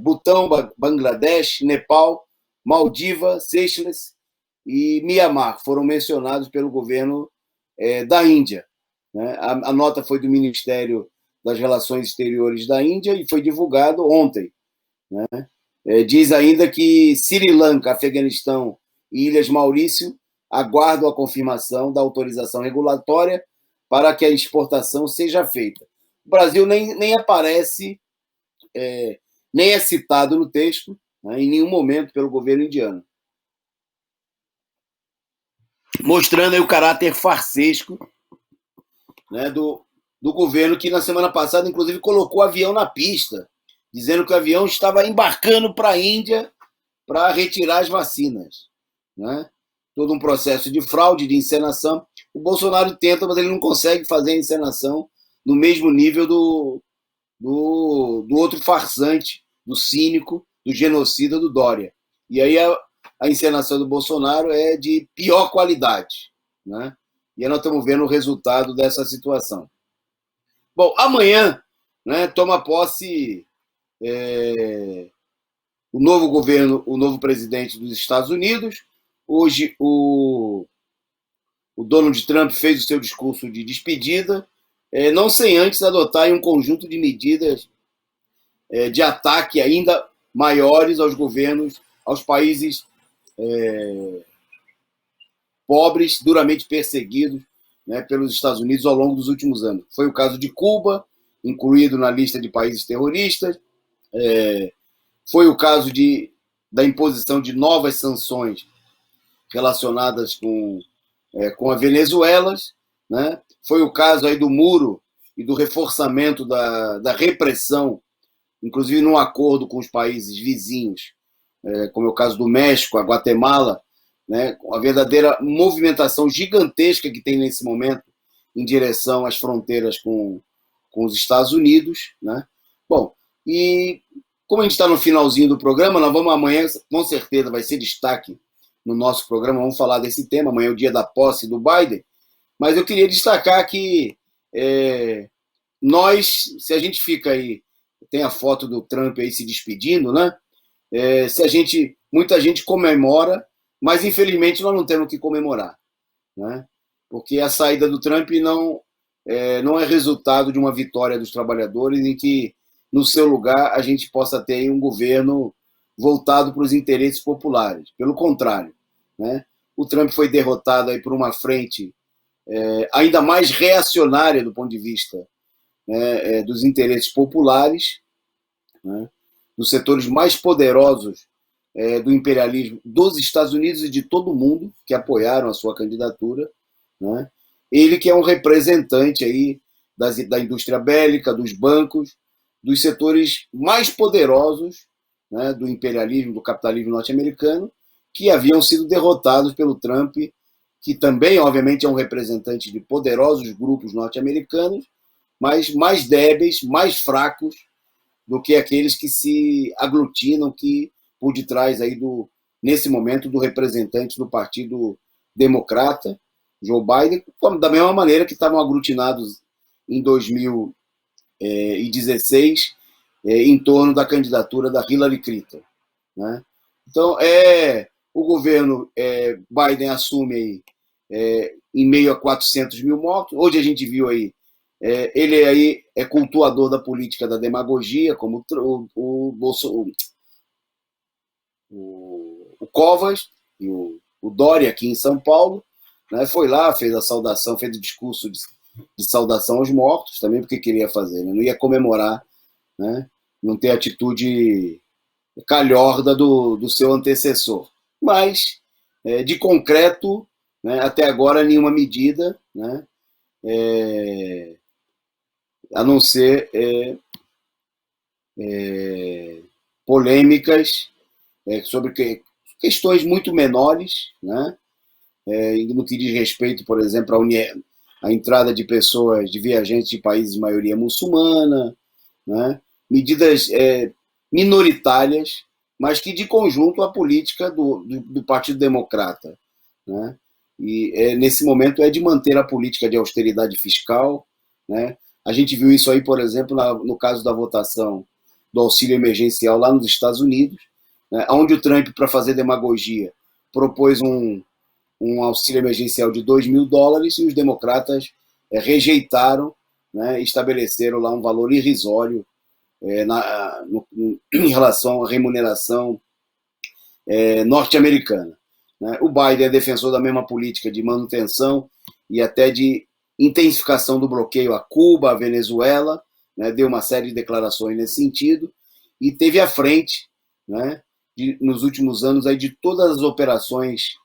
Butão, Bangladesh, Nepal, Maldivas, Seychelles e Mianmar, foram mencionados pelo governo da Índia. Né? A nota foi do Ministério das Relações Exteriores da Índia e foi divulgado ontem. Né? Diz ainda que Sri Lanka, Afeganistão e Ilhas Maurício aguardam a confirmação da autorização regulatória para que a exportação seja feita. O Brasil nem aparece, nem é citado no texto, né, em nenhum momento pelo governo indiano. Mostrando aí o caráter farsesco, né, do governo, que na semana passada, inclusive, colocou o avião na pista, dizendo que o avião estava embarcando para a Índia para retirar as vacinas. Né? Todo um processo de fraude, de encenação. O Bolsonaro tenta, mas ele não consegue fazer a encenação no mesmo nível do outro farsante, do cínico, do genocida do Dória. E aí a encenação do Bolsonaro é de pior qualidade. Né? E aí nós estamos vendo o resultado dessa situação. Bom, amanhã, né, toma posse o novo governo, o novo presidente dos Estados Unidos. Hoje o Donald Trump fez o seu discurso de despedida, não sem antes adotar um conjunto de medidas de ataque ainda maiores aos governos, aos países pobres, duramente perseguidos, né, pelos Estados Unidos ao longo dos últimos anos. Foi o caso de Cuba, incluído na lista de países terroristas. Foi o caso da imposição de novas sanções relacionadas com a Venezuela, né? Foi o caso aí do muro e do reforçamento da repressão, inclusive num acordo com os países vizinhos, como é o caso do México, a Guatemala, né? A verdadeira movimentação gigantesca que tem nesse momento em direção às fronteiras com os Estados Unidos, né? Bom, e como a gente está no finalzinho do programa, nós vamos amanhã, com certeza vai ser destaque no nosso programa, vamos falar desse tema. Amanhã é o dia da posse do Biden, mas eu queria destacar que nós, se a gente fica aí, tem a foto do Trump aí se despedindo, né? Muita gente comemora, mas infelizmente nós não temos que comemorar, né? Porque a saída do Trump não é resultado de uma vitória dos trabalhadores em que, no seu lugar, a gente possa ter um governo voltado para os interesses populares. Pelo contrário, né? O Trump foi derrotado aí por uma frente ainda mais reacionária do ponto de vista, né, dos interesses populares, né, dos setores mais poderosos do imperialismo dos Estados Unidos e de todo o mundo que apoiaram a sua candidatura, né? Ele que é um representante aí da indústria bélica, dos bancos, dos setores mais poderosos, né, do imperialismo, do capitalismo norte-americano, que haviam sido derrotados pelo Trump, que também, obviamente, é um representante de poderosos grupos norte-americanos, mas mais débeis, mais fracos do que aqueles que se aglutinam, que por detrás aí nesse momento, do representante do Partido Democrata, Joe Biden, da mesma maneira que estavam aglutinados em 2016 em torno da candidatura da Hillary Clinton, né? Então, o governo Biden assume aí, em meio a 400 mil mortos. Hoje a gente viu aí, ele aí é cultuador da política da demagogia, como o Covas e o Dória aqui em São Paulo, né? Foi lá, fez a saudação, fez o discurso de saudação aos mortos, também porque queria fazer, né? Não ia comemorar, né? Não ter atitude calhorda do seu antecessor. Mas, de concreto, né, até agora, nenhuma medida, né, a não ser polêmicas sobre questões muito menores, né, no que diz respeito, por exemplo, à entrada de pessoas, de viajantes de países de maioria muçulmana, né, medidas minoritárias, mas que, de conjunto, a política do Partido Democrata, né? E nesse momento é de manter a política de austeridade fiscal, né? A gente viu isso aí, por exemplo, no caso da votação do auxílio emergencial lá nos Estados Unidos, né, onde o Trump, para fazer demagogia, propôs um auxílio emergencial de $2.000 e os democratas rejeitaram, né, estabeleceram lá um valor irrisório em relação à remuneração norte-americana, né? O Biden é defensor da mesma política de manutenção e até de intensificação do bloqueio a Cuba, a Venezuela, né? Deu uma série de declarações nesse sentido e teve à frente, né, nos últimos anos aí, de todas as operações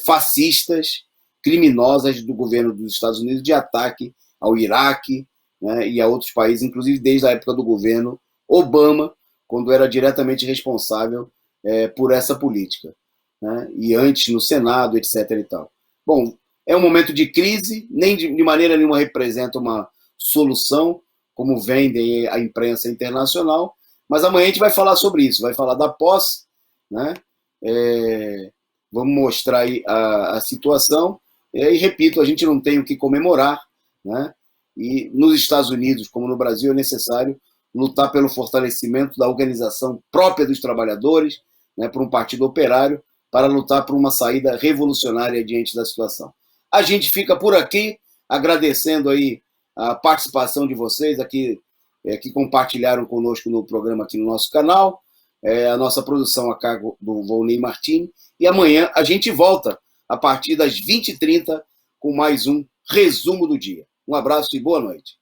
fascistas, criminosas do governo dos Estados Unidos de ataque ao Iraque, né, e a outros países, inclusive desde a época do governo Obama, quando era diretamente responsável por essa política, né, e antes no Senado, etc. e tal. Bom, é um momento de crise, nem de maneira nenhuma representa uma solução, como vende a imprensa internacional, mas amanhã a gente vai falar sobre isso, vai falar da posse, né, vamos mostrar aí a situação. E repito, a gente não tem o que comemorar, né? E nos Estados Unidos, como no Brasil, é necessário lutar pelo fortalecimento da organização própria dos trabalhadores, né, por um partido operário, para lutar por uma saída revolucionária diante da situação. A gente fica por aqui, agradecendo aí a participação de vocês aqui, que compartilharam conosco no programa aqui no nosso canal, a nossa produção a cargo do Volney Martins, e amanhã a gente volta a partir das 20h30 com mais um resumo do dia. Um abraço e boa noite.